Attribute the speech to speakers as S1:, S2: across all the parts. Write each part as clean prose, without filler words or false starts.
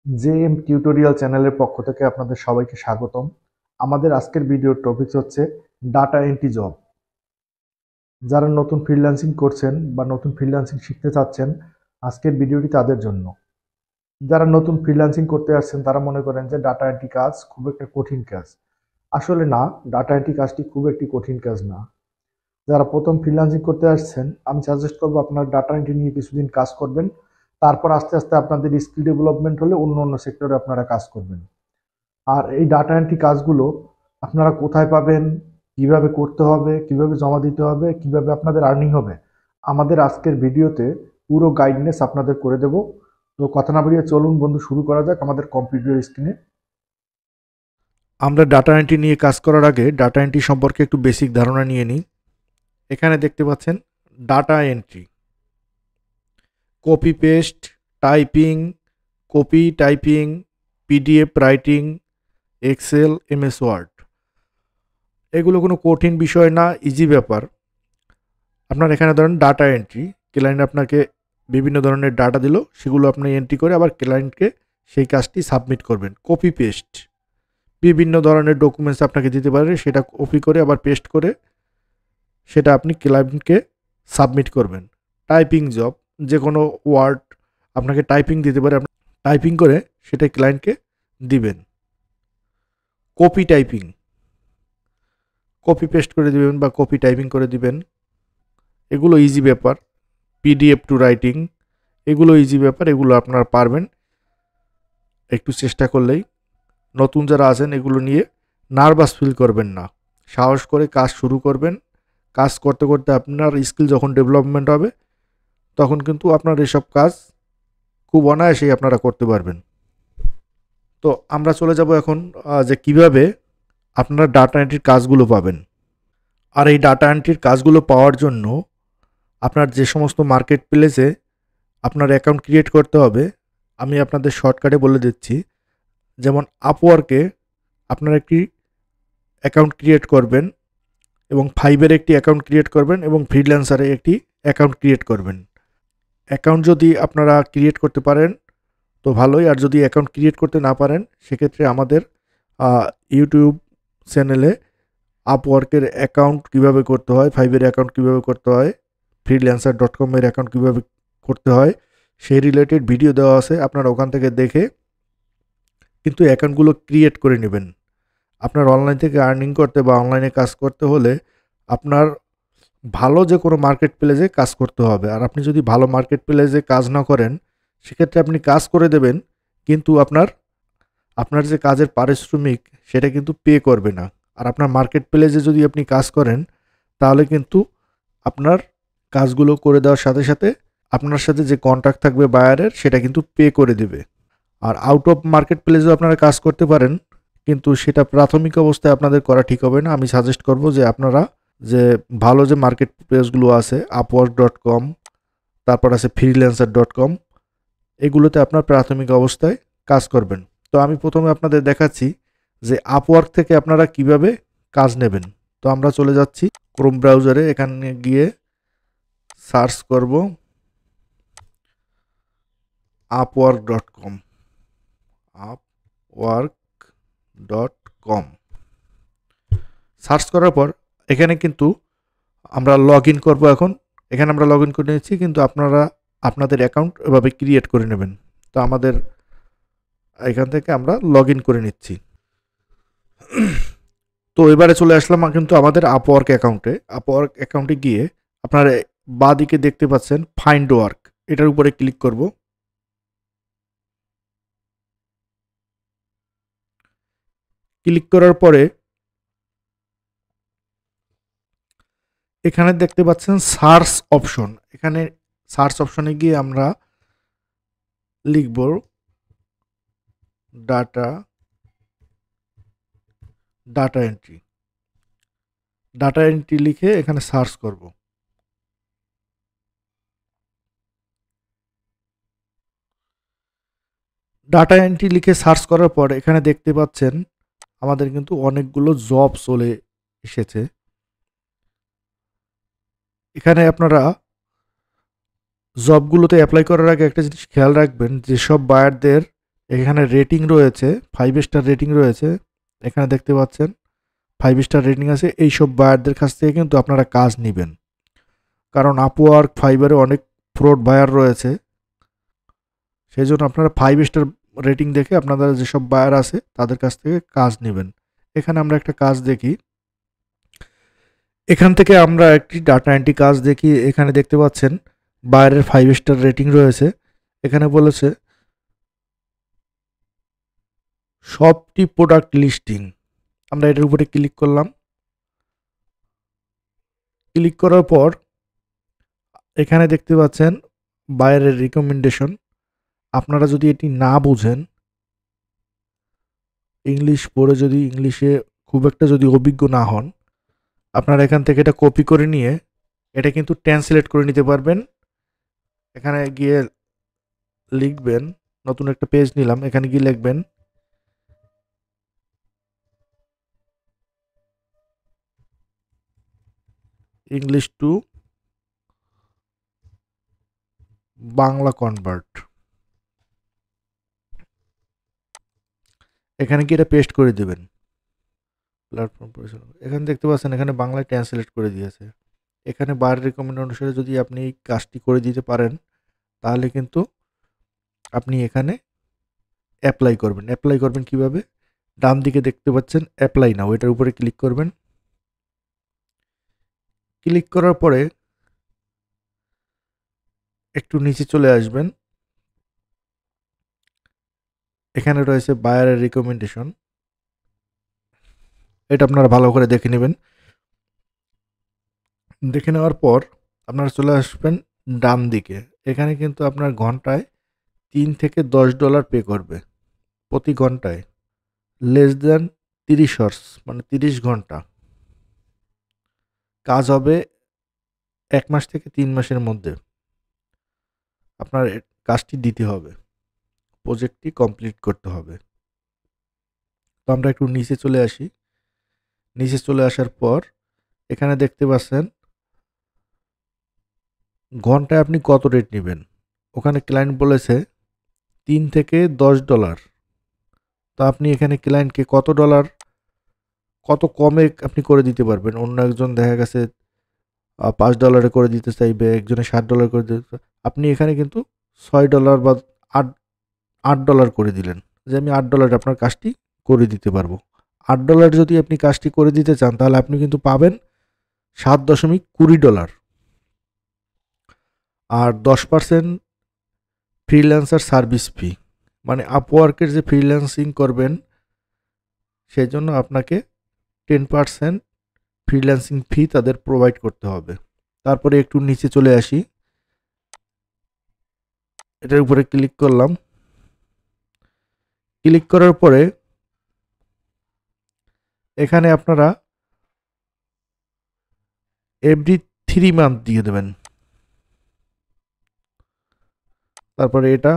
S1: JM tutorial চ্যানেলের পক্ষ থেকে আপনাদের সবাইকে স্বাগতম। আমাদের আজকের ভিডিওর টপিক হচ্ছে ডাটা এন্ট্রি জব। যারা নতুন ফ্রিল্যান্সিং করছেন বা নতুন ফ্রিল্যান্সিং শিখতে চাচ্ছেন, আজকের ভিডিওটি তাদের জন্য। যারা নতুন ফ্রিল্যান্সিং করতে আসছেন তারা মনে করেন যে ডাটা এন্ট্রি কাজ খুব একটা কঠিন কাজ। আসলে না, ডাটা এন্ট্রি কাজটি খুব একটি কঠিন কাজ না। যারা প্রথম ফ্রিল্যান্সিং করতে আসছেন, আমি সাজেস্ট করবো আপনার ডাটা এন্ট্রি নিয়ে কিছুদিন কাজ করবেন। তারপর আস্তে আস্তে আপনাদের স্কিল ডেভেলপমেন্ট হলে অন্য অন্য সেক্টরে আপনারা কাজ করবেন। আর এই ডাটা এন্ট্রি কাজগুলো আপনারা কোথায় পাবেন, কিভাবে করতে হবে, কিভাবে জমা দিতে হবে, কিভাবে আপনাদের আর্নিং হবে, আমাদের আজকের ভিডিওতে পুরো গাইডনেস আপনাদের করে দেব। তো কথা না বাড়িয়ে চলুন বন্ধু, শুরু করা যাক আমাদের কম্পিউটার স্ক্রিনে। আমরা ডাটা এন্ট্রি নিয়ে কাজ করার আগে ডাটা এন্ট্রি সম্পর্কে একটু বেসিক ধারণা নিয়ে নিই। এখানে দেখতে পাচ্ছেন data entry, copy paste, typing, copy typing, PDF writing, Excel, MS Word. এগুলো কোনো কঠিন বিষয় না, ইজি ব্যাপার। আপনার এখানে ধরেন ডাটা এন্ট্রি, ক্লায়েন্ট আপনাকে বিভিন্ন ধরনের ডাটা দিল, সেগুলো আপনি এন্ট্রি করে আবার ক্লায়েন্টকে সেই কাজটি সাবমিট করবেন। কপি পেস্ট, বিভিন্ন ধরনের ডকুমেন্টস আপনাকে দিতে পারে, সেটা কপি করে আবার পেস্ট করে সেটা আপনি ক্লায়েন্টকে সাবমিট করবেন। টাইপিং জব, যে কোনো ওয়ার্ড আপনাকে টাইপিং দিতে পারে, আপনি টাইপিং করে সেটা ক্লায়েন্টকে দিবেন। কপি টাইপিং, কপি পেস্ট করে দিবেন বা কপি টাইপিং করে দিবেন, এগুলো ইজি ব্যাপার। পিডিএফ টু রাইটিং, এগুলো ইজি ব্যাপার, এগুলো আপনারা পারবেন একটু চেষ্টা করলেই। নতুন যারা আছেন এগুলো নিয়ে নার্ভাস ফিল করবেন না, সাহস করে কাজ শুরু করবেন। কাজ করতে করতে আপনার স্কিল যখন ডেভেলপমেন্ট হবে তখন কিন্তু আপনার এসব কাজ খুব অনায়াসেই আপনারা করতে পারবেন। তো আমরা চলে যাব এখন যে কিভাবে আপনারা ডাটা এন্ট্রির কাজগুলো পাবেন। আর এই ডাটা এন্ট্রির কাজগুলো পাওয়ার জন্য আপনার যে সমস্ত মার্কেট প্লেসে আপনার অ্যাকাউন্ট ক্রিয়েট করতে হবে, আমি আপনাদের শর্টকাটে বলে দিচ্ছি। যেমন আপওয়ার্কে আপনারা একটি অ্যাকাউন্ট ক্রিয়েট করবেন এবং ফাইভের একটি অ্যাকাউন্ট ক্রিয়েট করবেন এবং ফ্রিল্যান্সারে একটি অ্যাকাউন্ট ক্রিয়েট করবেন। অ্যাকাউন্ট যদি আপনারা ক্রিয়েট করতে পারেন তো ভালোই, আর যদি অ্যাকাউন্ট ক্রিয়েট করতে না পারেন সেক্ষেত্রে আমাদের ইউটিউব চ্যানেলে আপওয়ার্কের অ্যাকাউন্ট কীভাবে করতে হয়, ফাইভের অ্যাকাউন্ট কীভাবে করতে হয়, freelancer.com-এর অ্যাকাউন্ট কীভাবে করতে হয় সেই রিলেটেড ভিডিও দেওয়া আছে, আপনারা ওখান থেকে দেখে কিন্তু অ্যাকাউন্টগুলো ক্রিয়েট করে নেবেন। আপনার অনলাইন থেকে আর্নিং করতে বা অনলাইনে কাজ করতে হলে আপনার ভালো যে কোনো মার্কেট প্লেসে কাজ করতে হবে। আর আপনি যদি ভালো মার্কেট প্লেসে কাজ না করেন সেক্ষেত্রে আপনি কাজ করে দেবেন, কিন্তু আপনার যে কাজের পারিশ্রমিক সেটা কিন্তু পে করবে না। আর আপনার মার্কেট প্লেসে যদি আপনি কাজ করেন তাহলে কিন্তু আপনার কাজগুলো করে দেওয়ার সাথে সাথে আপনার সাথে যে কন্ট্রাক্ট থাকবে বায়ারের সেটা কিন্তু পে করে দেবে। আর আউট অফ মার্কেট প্লেসেও আপনারা কাজ করতে পারেন, কিন্তু সেটা প্রাথমিক অবস্থায় আপনাদের করা ঠিক হবে না। আমি সাজেস্ট করব যে আপনারা যে ভালো যে মার্কেট প্লেসগুলো আছে, আপওয়ার্ক.com, তারপর আছে freelancer.com, এগুলোতে আপনার প্রাথমিক অবস্থায় কাজ করবেন। তো আমি প্রথমে আপনাদের দেখাচ্ছি যে আপওয়ার্ক থেকে আপনারা কিভাবে কাজ নেবেন। তো আমরা চলে যাচ্ছি ক্রোম ব্রাউজারে, এখানে গিয়ে সার্চ করব upwork.com, upwork.com। সার্চ করার পর এখানে কিন্তু আমরা লগ ইন করবো। এখন এখানে আমরা লগ ইন করে নিচ্ছি, কিন্তু আপনারা আপনাদের অ্যাকাউন্ট এভাবে ক্রিয়েট করে নেবেন। তো আমাদের এখান থেকে আমরা লগ ইন করে নিচ্ছি। তো এবারে চলে আসলাম কিন্তু আমাদের আপওয়ার্ক অ্যাকাউন্টে। আপওয়ার্ক অ্যাকাউন্টে গিয়ে আপনারা বাঁ দিকে দেখতে পাচ্ছেন ফাইন্ড ওয়ার্ক, এটার উপরে ক্লিক করব। ক্লিক করার পরে এখানে দেখতে পাচ্ছেন সার্চ অপশন, এখানে সার্চ অপশনে গিয়ে আমরা লিখব ডাটা এন্ট্রি। ডাটা এন্ট্রি লিখে এখানে সার্চ করব। ডাটা এন্ট্রি লিখে সার্চ করার পর এখানে দেখতে পাচ্ছেন আমাদের কিন্তু অনেকগুলো জব চলে এসেছে। এখানে আপনারা জবগুলোতে অ্যাপ্লাই করার আগে একটা জিনিস খেয়াল রাখবেন, যেসব বায়ারদের এখানে রেটিং রয়েছে, 5 স্টার রেটিং রয়েছে। এখানে দেখতে পাচ্ছেন 5 স্টার রেটিং আছে। এইসব বায়ারদের কাছ থেকে কিন্তু আপনারা কাজ নেবেন, কারণ আপওয়ার্ক, ফাইবারে অনেক ফ্রড বায়ার রয়েছে। সেই জন্য আপনারা 5 স্টার রেটিং দেখে আপনাদের যেসব বায়ার আছে তাদের কাছ থেকে কাজ নেবেন। এখানে আমরা একটা কাজ দেখি, এখান থেকে আমরা একটি ডাটা এন্ট্রি কাজ দেখি। এখানে দেখতে পাচ্ছেন বায়ারের 5 স্টার রেটিং রয়েছে। এখানে বলেছে সবটি প্রোডাক্ট লিস্টিং। আমরা এটার উপরে ক্লিক করলাম। ক্লিক করার পর এখানে দেখতে পাচ্ছেন বায়ারের রিকমেন্ডেশন। আপনারা যদি এটি না বুঝেন, ইংলিশ পড়ে যদি ইংলিশে খুব একটা যদি অভিজ্ঞ না হন, আপনারা এখান থেকে এটা কপি করে নিয়ে এটা কিন্তু ট্রান্সলেট করে নিতে পারবেন। এখানে গিয়ে লিখবেন, নতুন একটা পেজ নিলাম, এখানে গিয়ে লিখবেন ইংলিশ টু বাংলা কনভার্ট। এখানে গিয়ে এটা পেস্ট করে দেবেন। প্ল্যাটফর্ম পরিচালনা, এখানে দেখতে পাচ্ছেন এখানে বাংলায় ট্রান্সলেট করে দিয়েছে। এখানে বার রেকমেন্ড অনুসারে যদি আপনি এই কাজটি করে দিতে পারেন, তাহলে কিন্তু আপনি এখানে অ্যাপ্লাই করবেন। অ্যাপ্লাই করবেন কিভাবে? ডান দিকে দেখতে পাচ্ছেন অ্যাপ্লাই নাও, এটার উপরে ক্লিক করবেন। ক্লিক করার পরে একটু নিচে চলে আসবেন। এখানে রয়েছে বায়ারের রিকমেন্ডেশন, এটা আপনারা ভালো করে দেখে নেবেন। দেখে নেওয়ার পর আপনারা চলে আসবেন ডান দিকে। এখানে কিন্তু আপনার ঘন্টায় 3 থেকে $10 পে করবে প্রতি ঘন্টায়। লেস দেন 30 আওয়ার্স, মানে 30 ঘন্টা কাজ হবে। 1 মাস থেকে 3 মাসের মধ্যে আপনার কাজটি দিতে হবে, প্রজেক্টটি কমপ্লিট করতে হবে। তো আমরা একটু নিচে চলে আসি। নিচে চলে আসার পর এখানে দেখতে পাচ্ছেন ঘন্টায় আপনি কত রেট নেবেন। ওখানে ক্লায়েন্ট বলেছে 3 থেকে $10। তো আপনি এখানে ক্লায়েন্টকে কত কমে আপনি করে দিতে পারবেন। অন্য একজন দেখা গেছে $5 করে দিতে চাইবে, একজনে $60 করে দিতে। আপনি এখানে কিন্তু $6 বা $8 করে দিলেন, যে আমি $8 আপনার কাজটি করে দিতে পারবো। $8 যদি আপনি কাজটি করে দিতে চান, তাহলে আপনি কিন্তু পাবেন $7.20। আর 10% ফ্রিল্যান্সার সার্ভিস ফি, মানে আপওয়ার্কের যে ফ্রিল্যান্সিং করবেন সেই জন্য আপনাকে 10% ফ্রিল্যান্সিং ফি তাদের প্রোভাইড করতে হবে। তারপরে একটু নিচে চলে আসি, এটার উপরে ক্লিক করলাম। ক্লিক করার পরে এখানে আপনারা এভরি 3 মান্থ দিয়ে দেবেন। তারপরে এটা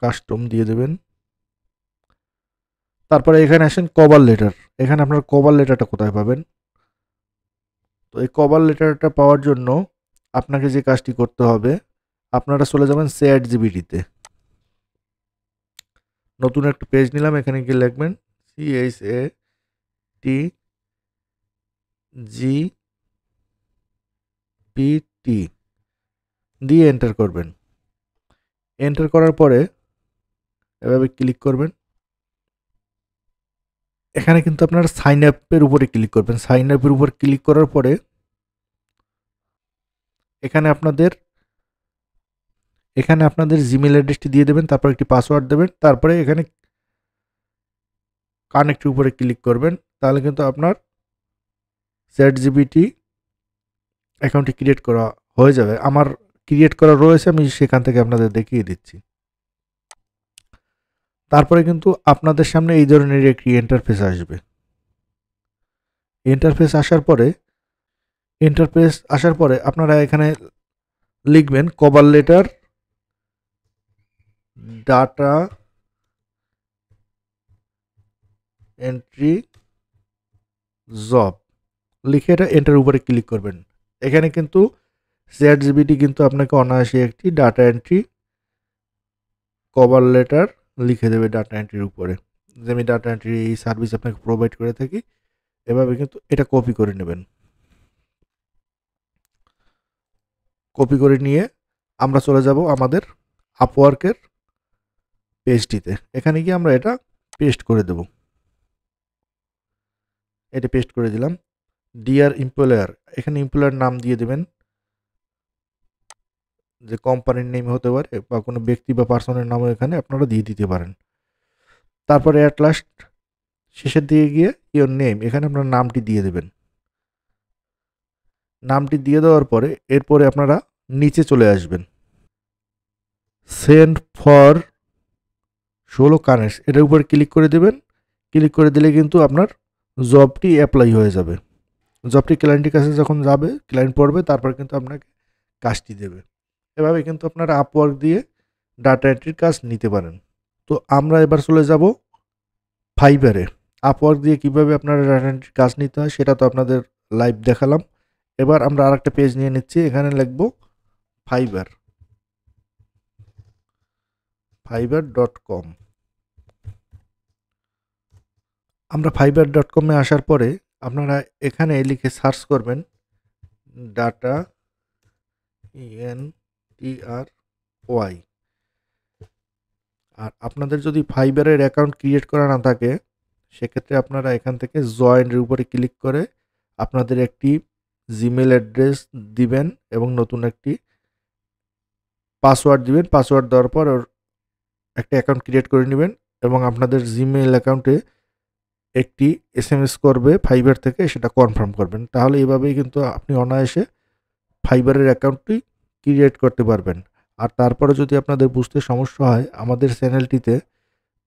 S1: কাস্টম দিয়ে দেবেন। তারপরে এখানে আসেন কভার লেটার। এখানে আপনার কভার লেটারটা কোথায় পাবেন? তো এই কভার লেটারটা পাওয়ার জন্য আপনাকে যে কাজটি করতে হবে, আপনারা চলে যাবেন ChatGPT-তে। নতুন একটা পেজ নিলাম, এখানে গিয়ে লিখবেন ChatGPT দিয়ে এন্টার করবেন। এন্টার করার পরে এভাবে ক্লিক করবেন। এখানে কিন্তু আপনারা সাইন আপের উপরে ক্লিক করবেন। সাইন আপের উপর ক্লিক করার পরে এখানে আপনাদের জিমেল অ্যাড্রেসটি দিয়ে দেবেন, তারপর একটি পাসওয়ার্ড দেবেন। তারপরে এখানে কানেক্টের উপরে ক্লিক করবেন, তাহলে কিন্তু আপনার ChatGPT অ্যাকাউন্টটি ক্রিয়েট করা হয়ে যাবে। আমার ক্রিয়েট করা রয়েছে, আমি সেখান থেকে আপনাদের দেখিয়ে দিচ্ছি। তারপরে কিন্তু আপনাদের সামনে এই ধরনের একটি ইন্টারফেস আসবে। ইন্টারফেস আসার পরে আপনারা এখানে লিখবেন cover letter data entry job লিখে এটা এন্টার উপরে ক্লিক করবেন। এখানে কিন্তু ChatGPT কিন্তু আপনাকে অনায়াসে একটি ডাটা এন্ট্রি কভার লেটার লিখে দেবে ডাটা এন্ট্রির উপরে, যে আমি ডাটা এন্ট্রি এই সার্ভিস আপনাকে প্রোভাইড করে থাকি। এভাবে কিন্তু এটা কপি করে নেবেন। কপি করে নিয়ে আমরা চলে যাব আমাদের আপওয়ার্কের পেজটিতে। এখানে গিয়ে আমরা এটা পেস্ট করে দেব। এটা পেস্ট করে দিলাম। ডিয়ার এমপ্লয়ার, এখানে এমপ্লয়ার নাম দিয়ে দেবেন, যে কোম্পানির নেম হতে পারে বা কোনো ব্যক্তি বা পার্সনের নামও এখানে আপনারা দিয়ে দিতে পারেন। তারপরে অ্যাট লাস্ট শেষের দিকে গিয়ে ইওর নেম, এখানে আপনার নামটি দিয়ে দেবেন। নামটি দিয়ে দেওয়ার পরে এরপরে আপনারা নিচে চলে আসবেন, সেন্ড ফর 16 কানেক্টস, এটার উপরে ক্লিক করে দেবেন। ক্লিক করে দিলে কিন্তু আপনার জবটি অ্যাপ্লাই হয়ে যাবে। জবটি ক্লায়েন্টের কাছে যখন যাবে, ক্লায়েন্ট পড়বে, তারপর কিন্তু আপনাকে কাজটি দেবে। এভাবে কিন্তু আপনারা আপওয়ার্ক দিয়ে ডাটা এন্ট্রির কাজ নিতে পারেন। তো আমরা এবার চলে যাব ফাইবারে। আপওয়ার্ক দিয়ে কীভাবে আপনারা ডাটা এন্ট্রির কাজ নিতে হয় সেটা তো আপনাদের লাইভ দেখালাম। এবার আমরা আরেকটা পেজ নিয়ে নিচ্ছি, এখানে লিখব ফাইবার, fiverr.com। আমরা fiverr.com-এ আসার পরে আপনারা এখানে লিখে সার্চ করবেন ডাটা ENTRY। আর আপনাদের যদি ফাইবারের অ্যাকাউন্ট ক্রিয়েট করা না থাকে সেক্ষেত্রে আপনারা এখান থেকে জয়েনের উপরে ক্লিক করে আপনাদের একটি জিমেল অ্যাড্রেস দিবেন এবং নতুন একটি পাসওয়ার্ড দিবেন। পাসওয়ার্ড দেওয়ার পর একটা অ্যাকাউন্ট ক্রিয়েট করে নেবেন এবং আপনাদের জিমেল অ্যাকাউন্টে একটি SMS করবে ফাইবার থেকে, সেটা কনফার্ম করবেন। তাহলে এভাবেই কিন্তু আপনি অনায়াসে ফাইবারের অ্যাকাউন্টটি ক্রিয়েট করতে পারবেন। আর তারপরে যদি আপনাদের বুঝতে সমস্যা হয়, আমাদের চ্যানেলটিতে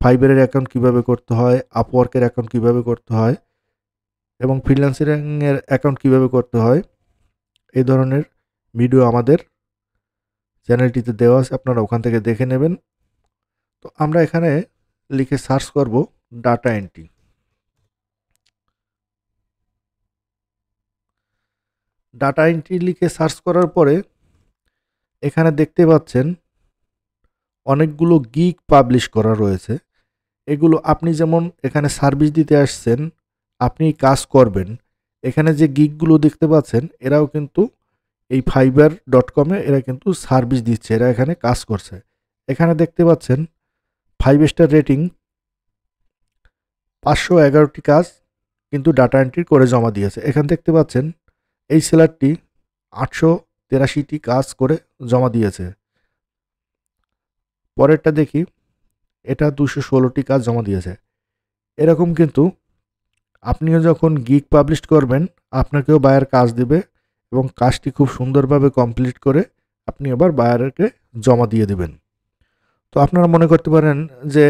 S1: ফাইবারের অ্যাকাউন্ট কীভাবে করতে হয়, আপওয়ার্কের অ্যাকাউন্ট কীভাবে করতে হয় এবং ফ্রিল্যান্সিংয়ের অ্যাকাউন্ট কীভাবে করতে হয়, এই ধরনের ভিডিও আমাদের চ্যানেলটিতে দেওয়া আছে, আপনারা ওখান থেকে দেখে নেবেন। তো আমরা এখানে লিখে সার্চ করব ডাটা এন্ট্রি। ডাটা এন্ট্রি লিখে সার্চ করার পরে এখানে দেখতে পাচ্ছেন অনেকগুলো গিগ পাবলিশ করা রয়েছে। এগুলো আপনি যেমন এখানে সার্ভিস দিতে আসছেন, আপনি কাজ করবেন, এখানে যে গিগগুলো দেখতে পাচ্ছেন এরাও কিন্তু এই fiverr.com-এ এরা কিন্তু সার্ভিস দিচ্ছে, এরা এখানে কাজ করছে। এখানে দেখতে পাচ্ছেন 5 স্টার রেটিং, 511টি কাজ কিন্তু ডাটা এন্ট্রি করে জমা দিয়েছে। এখানে দেখতে পাচ্ছেন এই সেলারটি 883টি কাজ করে জমা দিয়েছে। পরেরটা দেখি, এটা 216টি কাজ জমা দিয়েছে। এরকম কিন্তু আপনিও যখন গিগ পাবলিশ করবেন আপনাকেও বায়ার কাজ দেবে এবং কাজটি খুব সুন্দরভাবে কমপ্লিট করে আপনি আবার বায়ারকে জমা দিয়ে দেবেন। তো আপনারা মনে করতে পারেন যে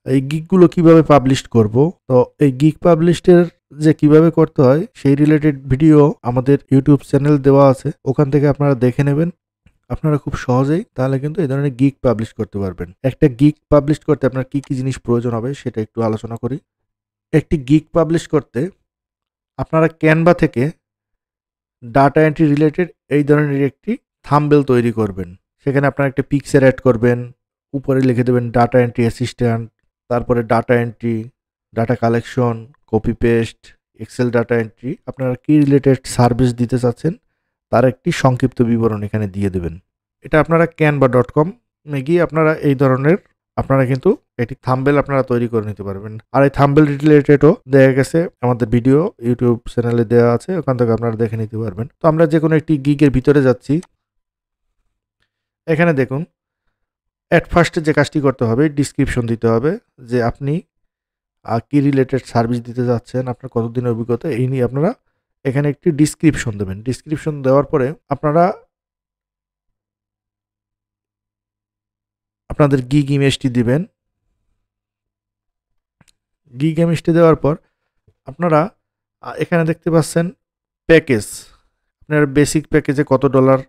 S1: এই গিগগুলো কিভাবে পাবলিশ করব। তো এই গিগ পাবলিশের যে কিভাবে করতে হয় সেই রিলেটেড ভিডিও আমাদের ইউটিউব চ্যানেল দেওয়া আছে, ওখান থেকে আপনারা দেখে নেবেন। আপনারা খুব সহজেই তাহলে কিন্তু এই ধরনের গিগ পাবলিশ করতে পারবেন। একটা গিগ পাবলিশ করতে আপনার কি কি জিনিস প্রয়োজন হবে সেটা একটু আলোচনা করি। একটি গিগ পাবলিশ করতে আপনারা ক্যানভা থেকে ডাটা এন্ট্রি রিলেটেড এই ধরনের একটি থাম্বনেল তৈরি করবেন। সেখানে আপনারা একটা পিকচার অ্যাড করবেন, উপরে লিখে দেবেন ডাটা এন্ট্রি অ্যাসিস্ট্যান্ট, তারপরে data entry, data collection, copy paste, Excel data entry, আপনারা কি রিলেটেড সার্ভিস দিতে চাচ্ছেন তার একটি সংক্ষিপ্ত বিবরণ এখানে দিয়ে দেবেন। এটা আপনারা canva.com-এ গিয়ে আপনারা এই ধরনের আপনারা কিন্তু একটি থাম্বনেল আপনারা তৈরি করে নিতে পারবেন। আর এই থাম্বনেল রিলেটেডও দেখা গেছে আমাদের ভিডিও ইউটিউব চ্যানেলে দেওয়া আছে, ওখান থেকে আপনারা দেখে নিতে পারবেন। তো আমরা যে কোনো একটি গিগের ভিতরে যাচ্ছি। এখানে দেখুন অ্যাট ফার্স্টে যে কাজটি করতে হবে ডিসক্রিপশন দিতে হবে, যে আপনি কি রিলেটেড সার্ভিস দিতে যাচ্ছেন, আপনার কতদিনের অভিজ্ঞতা, এই নিয়ে আপনারা এখানে একটি ডিসক্রিপশন দেবেন। ডিসক্রিপশন দেওয়ার পরে আপনারা আপনাদের গিগ ইমেজটি দিবেন। গিগ ইমেজটি দেওয়ার পর আপনারা এখানে দেখতে পাচ্ছেন প্যাকেজ, আপনার বেসিক প্যাকেজে কত ডলার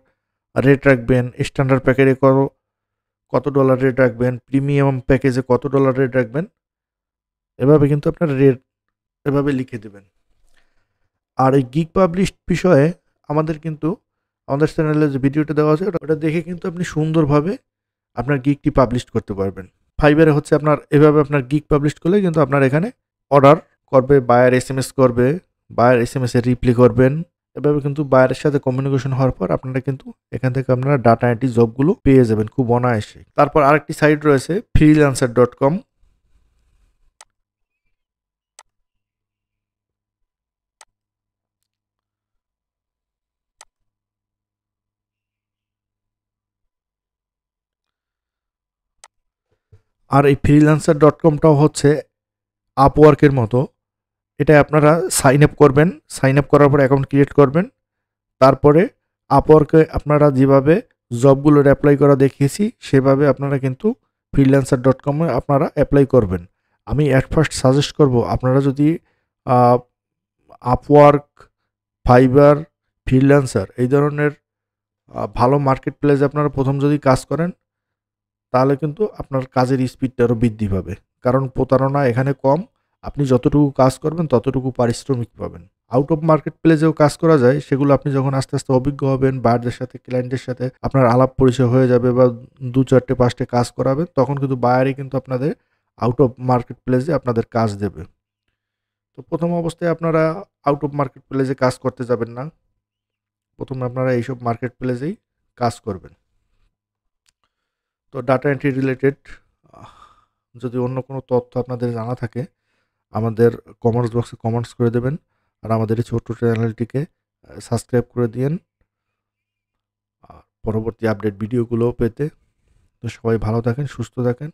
S1: রেট রাখবেন, স্ট্যান্ডার্ড প্যাকেজে কত ডলার রেট রাখবেন, প্রিমিয়াম প্যাকেজে কত ডলার রেট রাখবেন, এভাবে কিন্তু আপনার রেট এভাবে লিখে দেবেন। আর এই গিগ পাবলিশ বিষয়ে আমাদের চ্যানেলে যে ভিডিওটা দেওয়া আছে ওটা দেখে কিন্তু আপনি সুন্দরভাবে আপনার গিগটি পাবলিশ করতে পারবেন। ফাইবারে হচ্ছে আপনার এভাবে আপনার গিগ পাবলিশ করলে কিন্তু আপনার এখানে অর্ডার করবে, বায়ার এসএমএস করবে, বায়ার এসএমএস এর রিপ্লাই করবেন। এভাবে কিন্তু বায়ারের সাথে কমিউনিকেশন হওয়ার পর আপনারা কিন্তু এখান থেকে আপনারা ডাটা এন্ট্রি জবগুলো পেয়ে যাবেন খুব অনায়াসে। তারপর আরেকটি সাইট রয়েছে freelancer.com। আর এই freelancer.comটাও হচ্ছে আপওয়ার্কের মতো। এটায় আপনারা সাইন আপ করবেন, সাইন আপ করার পর অ্যাকাউন্ট ক্রিয়েট করবেন। তারপরে আপওয়ার্কে আপনারা যেভাবে জবগুলোর অ্যাপ্লাই করা দেখিয়েছি সেভাবে আপনারা কিন্তু freelancer.com-এ আপনারা অ্যাপ্লাই করবেন। আমি অ্যাট ফার্স্ট সাজেস্ট করব আপনারা যদি আপওয়ার্ক, ফাইবার, ফ্রিল্যান্সার এই ধরনের ভালো মার্কেট প্লেসে আপনারা প্রথম যদি কাজ করেন তাহলে কিন্তু আপনার কাজের স্পিডটা আরও বৃদ্ধি পাবে। কারণ প্রতারণা এখানে কম, আপনি যতটুকু কাজ করবেন ততটুকু পারিশ্রমিক পাবেন। আউট অফ মার্কেট প্লেসেও কাজ করা যায়, সেগুলো আপনি যখন আস্তে আস্তে অভিজ্ঞ হবেন, বায়ারদের সাথে ক্লায়েন্টের সাথে আপনার আলাপ পরিচয় হয়ে যাবে বা ২-৪টে-৫টে কাজ করাবেন, তখন কিন্তু বায়ারই কিন্তু আপনাদের আউট অফ মার্কেট প্লেসে আপনাদের কাজ দেবে। তো প্রথম অবস্থায় আপনারা আউট অফ মার্কেট প্লেসে কাজ করতে যাবেন না, প্রথমে আপনারা এইসব মার্কেট প্লেসেই কাজ করবেন। তো ডাটা এন্ট্রি রিলেটেড যদি অন্য কোনো তথ্য আপনাদের জানা থাকে আমাদের কমেন্টস বক্সে কমেন্টস করে দেবেন। আর আমাদের এই ছোট্ট চ্যানেলটিকে সাবস্ক্রাইব করে দিয়েন পরবর্তী আপডেট ভিডিওগুলো পেতে। তো সবাই ভালো থাকেন, সুস্থ থাকেন।